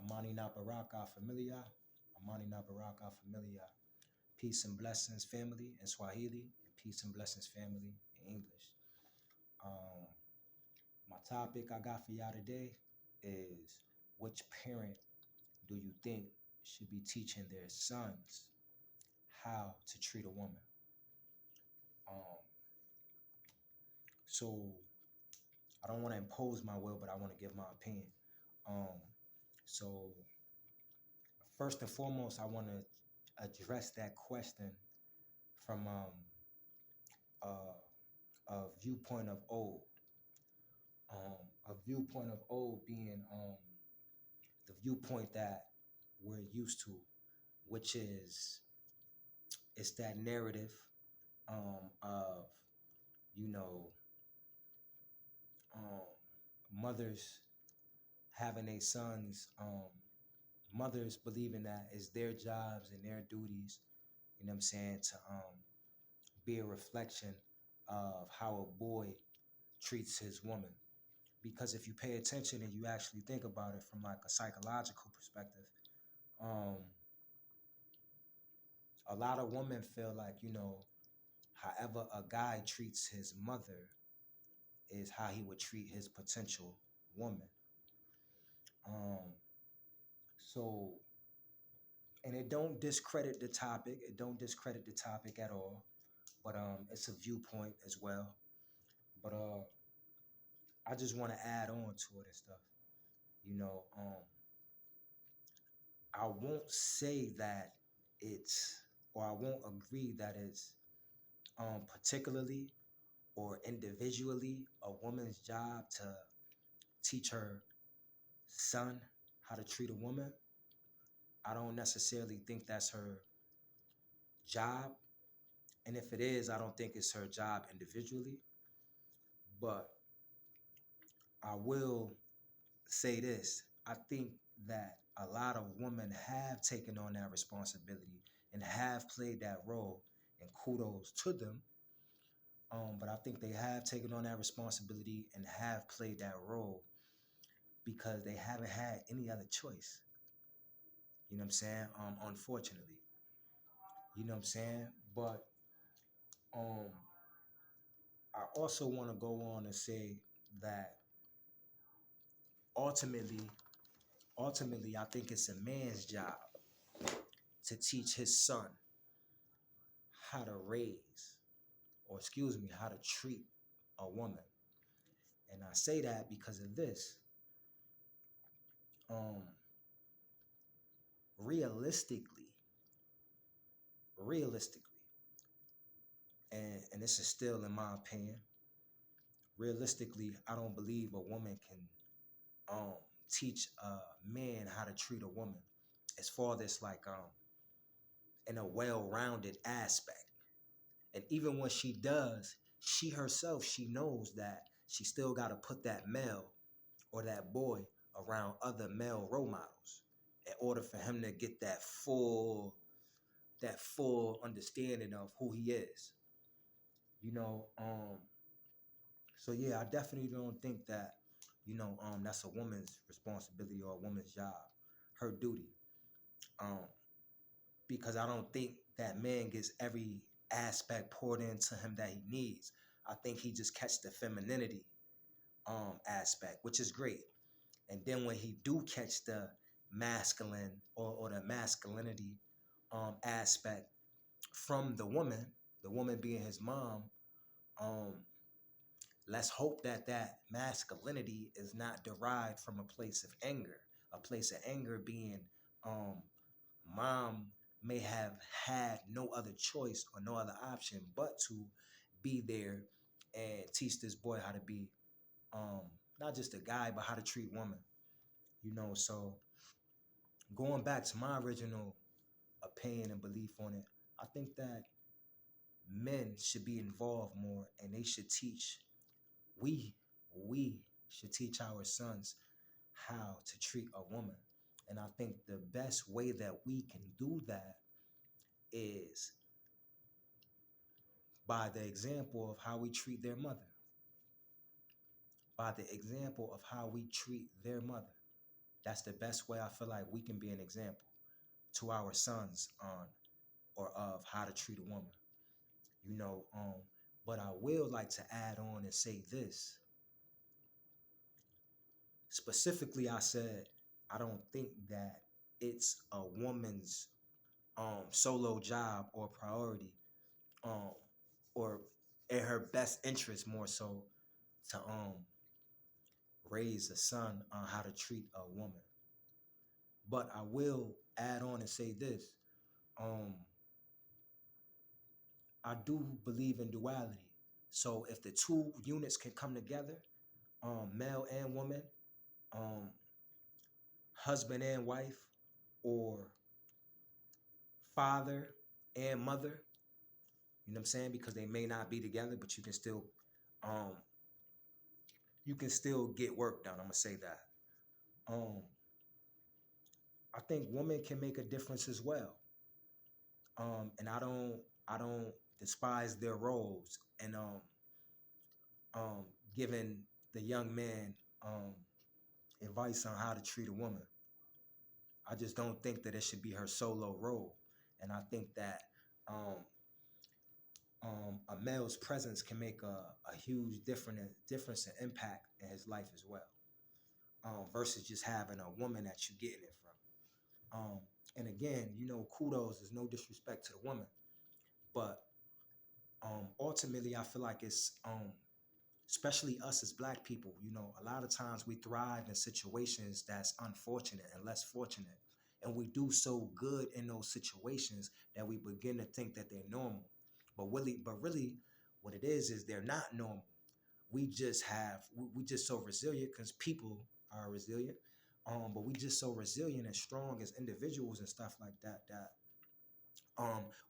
Amani Nabaraka Familia. Amani Nabaraka Familia. Peace and blessings, family, in Swahili, and peace and blessings, family, in English. Um, my topic I got for y'all today is which parent do you think should be teaching their sons how to treat a woman? Um, so I don't want to impose my will, but I want to give my opinion. Um, so first and foremost, I want to address that question from a viewpoint of old. A viewpoint of old being the viewpoint that we're used to, which is it's that narrative of you know um, mothers having their sons, mothers believing that it's their jobs and their duties, you know what I'm saying, to be a reflection of how a boy treats his woman. Because if you pay attention and you actually think about it from like a psychological perspective, um, a lot of women feel like, however a guy treats his mother is how he would treat his potential woman. Um, so, and it don't discredit the topic. It don't discredit the topic at all. But it's a viewpoint as well. But I just want to add on to it and stuff. You know, I won't say that it's, or I won't agree that it's particularly or individually a woman's job to teach her son how to treat a woman. I don't necessarily think that's her job. And if it is, I don't think it's her job individually. But I will say this. I think that a lot of women have taken on that responsibility and have played that role, and kudos to them. But I think they have taken on that responsibility and have played that role because they haven't had any other choice. You know what I'm saying? Unfortunately. You know what I'm saying? But um I also want to go on and say that ultimately, ultimately, I think it's a man's job to teach his son how to raise, or excuse me, how to treat a woman. And I say that because of this. Um, realistically, realistically, and this is still in my opinion, realistically, I don't believe a woman can um teach a man how to treat a woman as far as like in a well-rounded aspect. And even when she does, she herself, she knows that she still got to put that male or that boy around other male role models in order for him to get that full understanding of who he is. You know, so yeah, I definitely don't think that, that's a woman's responsibility or a woman's job, her duty. Um, because I don't think that man gets every aspect poured into him that he needs. I think he just catch the femininity aspect, which is great. And then when he do catch the masculine or the masculinity aspect from the woman being his mom, um, let's hope that that masculinity is not derived from a place of anger. A place of anger being um, mom may have had no other choice or no other option but to be there and teach this boy how to be um, not just a guy, but how to treat women. So going back to my original opinion and belief on it, I think that men should be involved more and they should teach, we, we should teach our sons how to treat a woman. And I think the best way that we can do that is by the example of how we treat their mother, by the example of how we treat their mother. That's the best way I feel like we can be an example to our sons on or of how to treat a woman. You know, but I will like to add on and say this. Specifically, I said I don't think that it's a woman's solo job or priority, um or in her best interest more so to raise a son on how to treat a woman. But I will add on and say this. Um I do believe in duality. So if the two units can come together, male and woman, um, husband and wife, or father and mother, you know what I'm saying? Because they may not be together, but um, you can still get work done. I'm gonna say that. Um, I think women can make a difference as well. And I don't despise their roles and um giving the young man um advice on how to treat a woman. I just don't think that it should be her solo role. And I think that um a male's presence can make a huge difference and impact in his life as well. Versus just having a woman that you getting it from. And again, kudos is no disrespect to the woman, but ultimately I feel like it's especially us as black people, a lot of times we thrive in situations that's unfortunate and less fortunate. And we do so good in those situations that we begin to think that they're normal. But really, what it is they're not normal. We just so resilient because people are resilient. But we just so resilient and strong as individuals and stuff like that that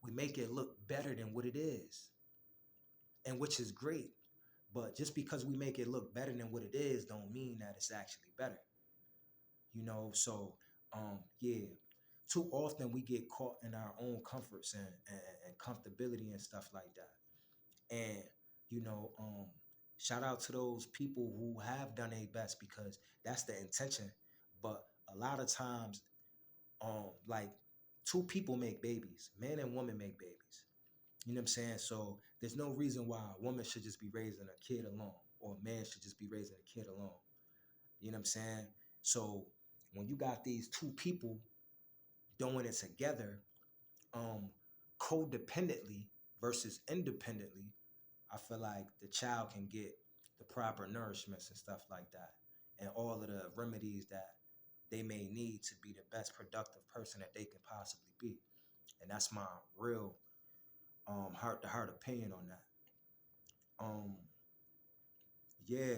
we make it look better than what it is, and which is great. But just because we make it look better than what it is, don't mean that it's actually better. So yeah. Too often we get caught in our own comforts and comfortability and stuff like that. And you know, shout out to those people who have done their best because that's the intention. But a lot of times, like two people make babies, man and woman make babies. You know what I'm saying? So there's no reason why a woman should just be raising a kid alone or a man should just be raising a kid alone. You know what I'm saying? So when you got these two people doing it together, um, codependently versus independently, I feel like the child can get the proper nourishments and stuff like that, and all of the remedies that they may need to be the best productive person that they can possibly be. And that's my real heart to heart opinion on that. Um, yeah,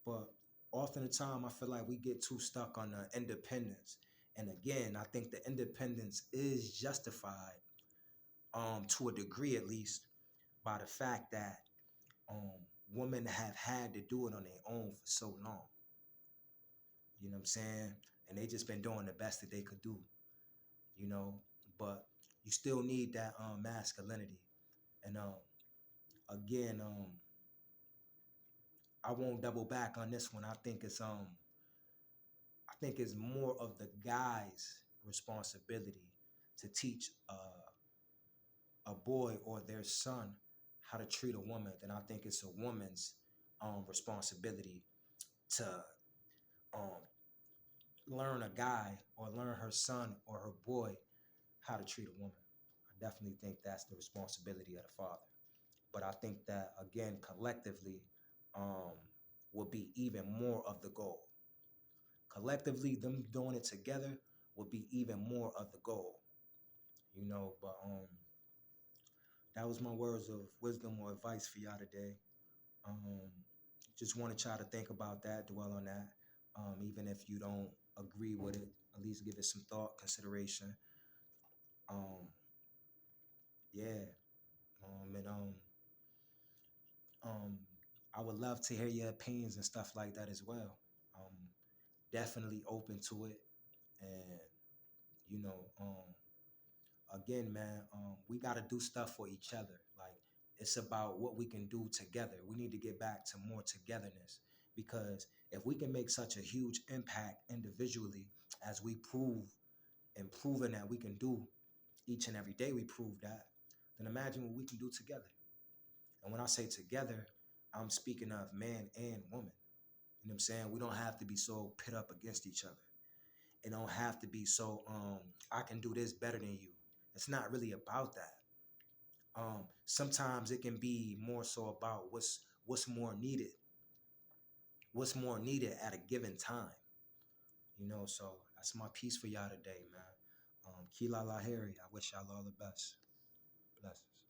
but often the time I feel like we get too stuck on the independence. And again, I think the independence is justified to a degree at least by the fact that um women have had to do it on their own for so long. You know what I'm saying? And they just been doing the best that they could do, you know. But you still need that masculinity. And again, I won't double back on this one. I think it's more of the guy's responsibility to teach a boy or their son how to treat a woman than I think it's a woman's responsibility to um, learn a guy or learn her son or her boy how to treat a woman. I definitely think that's the responsibility of the father. But I think that again, collectively, um, will be even more of the goal. Collectively, them doing it together will be even more of the goal. But that was my words of wisdom or advice for y'all today. Um, just wanted y'all to think about that, dwell on that. Even if you don't agree with it, at least give it some thought, consideration. Um, yeah. And um, I would love to hear your opinions and stuff like that as well. Um, Definitely open to it. And you know, again, man, we got to do stuff for each other. Like it's about what we can do together. We need to get back to more togetherness because If we can make such a huge impact individually as we prove and proven that we can do each and every day, we prove that, then imagine what we can do together. And when I say together, I'm speaking of man and woman. You know what I'm saying? We don't have to be so pit up against each other. It don't have to be so I can do this better than you. It's not really about that. Sometimes it can be more so about what's more needed. What's more needed at a given time. So that's my piece for y'all today, man. Kila Lahiri, I wish y'all all the best. Bless.